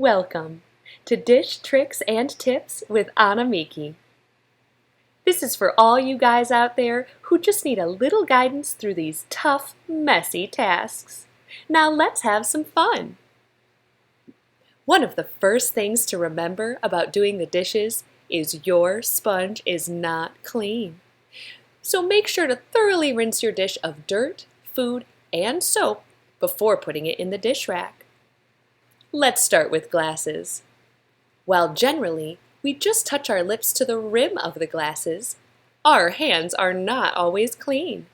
Welcome to Dish Tricks and Tips with Onamikii. This is for all you guys out there who just need a little guidance through these tough, messy tasks. Now let's have some fun. One of the first things to remember about doing the dishes is your sponge is not clean. So make sure to thoroughly rinse your dish of dirt, food, and soap before putting it in the dish rack. Let's start with glasses. While generally we just touch our lips to the rim of the glasses, our hands are not always clean.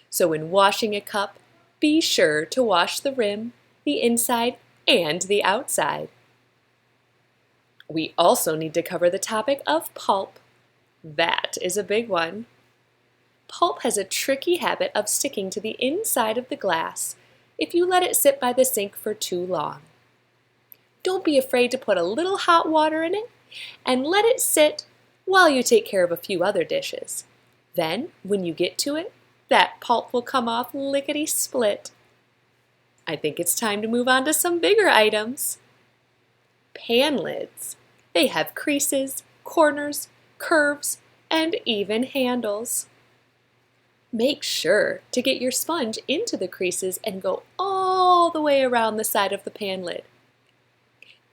So when washing a cup, be sure to wash the rim, the inside, and the outside. We also need to cover the topic of pulp. That is a big one. Pulp has a tricky habit of sticking to the inside of the glass if you let it sit by the sink for too long. Don't be afraid to put a little hot water in it and let it sit while you take care of a few other dishes. Then, when you get to it, that pulp will come off lickety-split. I think it's time to move on to some bigger items. Pan lids. They have creases, corners, curves, and even handles. Make sure to get your sponge into the creases and go all the way around the side of the pan lid.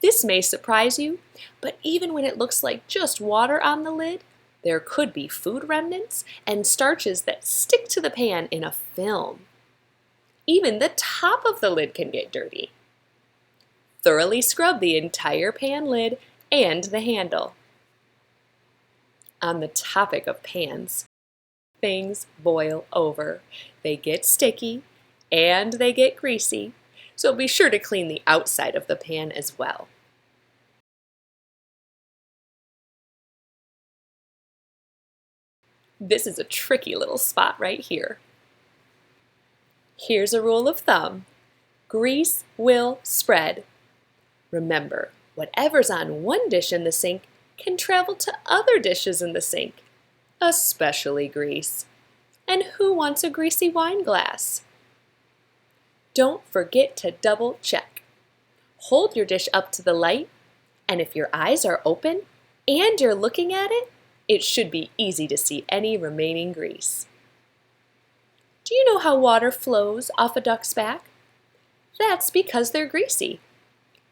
This may surprise you, but even when it looks like just water on the lid, there could be food remnants and starches that stick to the pan in a film. Even the top of the lid can get dirty. Thoroughly scrub the entire pan lid and the handle. On the topic of pans, things boil over. They get sticky and they get greasy, so be sure to clean the outside of the pan as well. This is a tricky little spot right here. Here's a rule of thumb. Grease will spread. Remember, whatever's on one dish in the sink can travel to other dishes in the sink, especially grease. And who wants a greasy wine glass? Don't forget to double check. Hold your dish up to the light, and if your eyes are open and you're looking at it, it should be easy to see any remaining grease. Do you know how water flows off a duck's back? That's because they're greasy.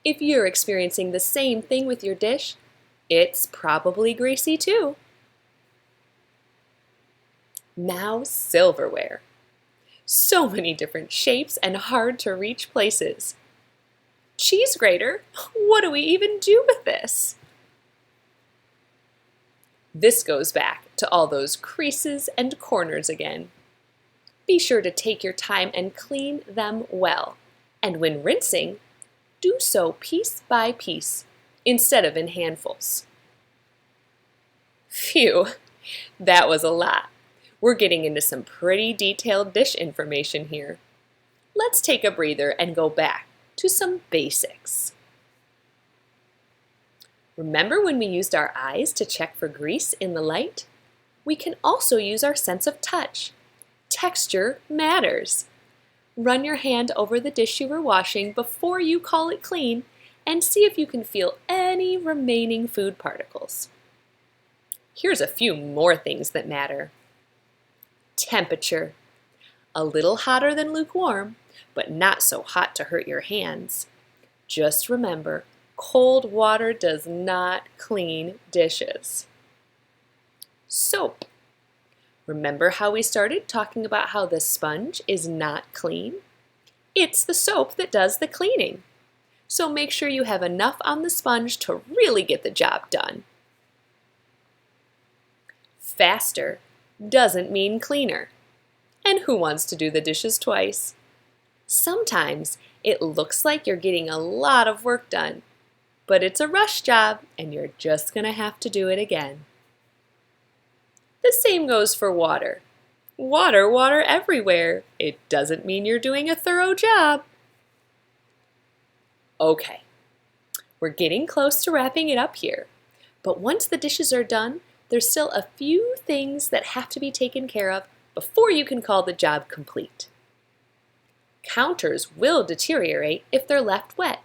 If you're experiencing the same thing with your dish, it's probably greasy too. Now silverware. So many different shapes and hard to reach places. Cheese grater, what do we even do with this? This goes back to all those creases and corners again. Be sure to take your time and clean them well. And when rinsing, do so piece by piece instead of in handfuls. Phew, that was a lot. We're getting into some pretty detailed dish information here. Let's take a breather and go back to some basics. Remember when we used our eyes to check for grease in the light? We can also use our sense of touch. Texture matters. Run your hand over the dish you were washing before you call it clean and see if you can feel any remaining food particles. Here's a few more things that matter. Temperature. A little hotter than lukewarm, but not so hot to hurt your hands. Just remember, cold water does not clean dishes. Soap. Remember how we started talking about how the sponge is not clean? It's the soap that does the cleaning. So make sure you have enough on the sponge to really get the job done. Faster doesn't mean cleaner. And who wants to do the dishes twice? Sometimes it looks like you're getting a lot of work done, but it's a rush job and you're just going to have to do it again. The same goes for water. Water everywhere. It doesn't mean you're doing a thorough job. Okay, we're getting close to wrapping it up here, but once the dishes are done, there's still a few things that have to be taken care of before you can call the job complete. Counters will deteriorate if they're left wet,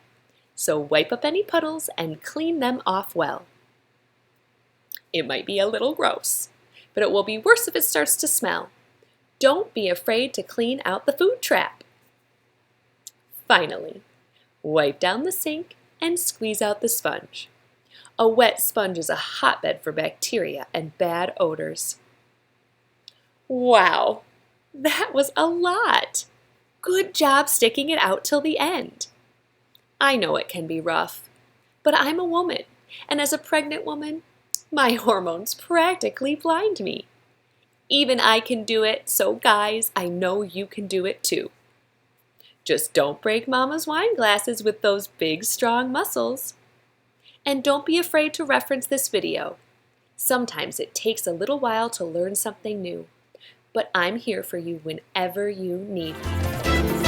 So wipe up any puddles and clean them off well. It might be a little gross, but it will be worse if it starts to smell. Don't be afraid to clean out the food trap. Finally, wipe down the sink and squeeze out the sponge. A wet sponge is a hotbed for bacteria and bad odors. Wow, that was a lot. Good job sticking it out till the end. I know it can be rough, but I'm a woman, and as a pregnant woman, my hormones practically blind me. Even I can do it, so guys, I know you can do it too. Just don't break Mama's wine glasses with those big, strong muscles. And don't be afraid to reference this video. Sometimes it takes a little while to learn something new, but I'm here for you whenever you need me.